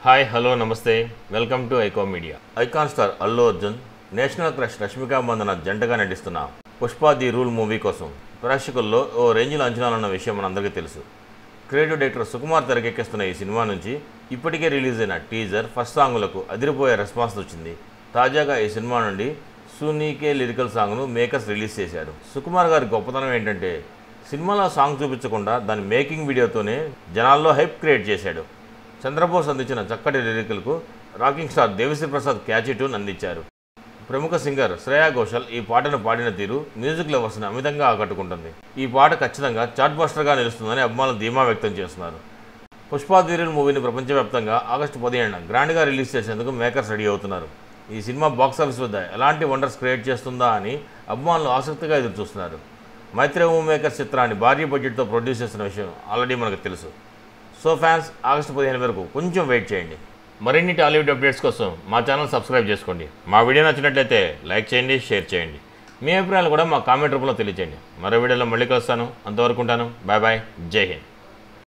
Hi hello నమస్తే welcome to Aiko media. Icon star Allu Arjun, national crush Rashmika Mandanna జంటగా నటిస్తున్న Pushpa the rule movie కోసం ప్రేక్షకుల్లో ఓ రేంజ్లో అంచనాలున్న విషయం మనందరికీ తెలుసు. క్రియేటివ్ డైరెక్టర్ సుకుమార్ తెరకెక్కిస్తున్న ఈ సినిమా నుంచి ఇప్పటికే రిలీజ్ అయిన టీజర్, ఫస్ట్ సాంగులకు అదిరిపోయే రెస్పాన్స్ వచ్చింది. తాజాగా ఈ సినిమా నుండి సూనీకే లిరికల్ సాంగ్ను మేకర్స్ రిలీజ్ చేశారు. సుకుమార్ గారి గొప్పతనం ఏంటంటే సినిమాలో సాంగ్ చూపించకుండా దాని మేకింగ్ వీడియోతోనే జనాల్లో హైప్ క్రియేట్ చేశాడు. చంద్రబోస్ అందించిన చక్కటి లిరికల్కు rocking star Devi Sri Prasad catchy tune అందించారు. ప్రముఖ సింగర్ శ్రేయా ఘోషల్ ఈ పాటను పాడిన తీరు మ్యూజిక్ లవర్స్ని అమితంగా ఆకట్టుకుంటుంది. ఈ పాట ఖచ్చితంగా చార్ట్ బస్టర్గా నిలుస్తుందని అభిమానులు ధీమా వ్యక్తం చేస్తున్నారు. పుష్ప ది రూల్ మూవీని ప్రపంచవ్యాప్తంగా ఆగస్టు 15న గ్రాండ్గా రిలీజ్ చేసేందుకు మేకర్స్ రెడీ అవుతున్నారు. ఈ సినిమా బాక్సాఫీస్ వద్ద ఎలాంటి వండర్స్ క్రియేట్ చేస్తుందా అని అభిమానులు ఆసక్తిగా ఎదురుచూస్తున్నారు. మైత్రి మూవీ మేకర్స్ చిత్రాన్ని భారీ బడ్జెట్తో ప్రొడ్యూస్ చేసిన విషయం ఆల్రెడీ మనకు తెలుసు. సో ఫ్యాన్స్, ఆగస్టు 15 వరకు కొంచెం వెయిట్ చేయండి. మరిన్ని టాలీవుడ్ అప్డేట్స్ కోసం మా ఛానల్ సబ్స్క్రైబ్ చేసుకోండి. మా వీడియో నచ్చినట్లయితే లైక్ చేయండి, షేర్ చేయండి. మీ అభిప్రాయాలు కూడా మా కామెంట్ రూపంలో తెలియచేయండి. మరో వీడియోలో మళ్ళీ కలుస్తాను. అంతవరకు ఉంటాను. Bye bye. జై హింద్.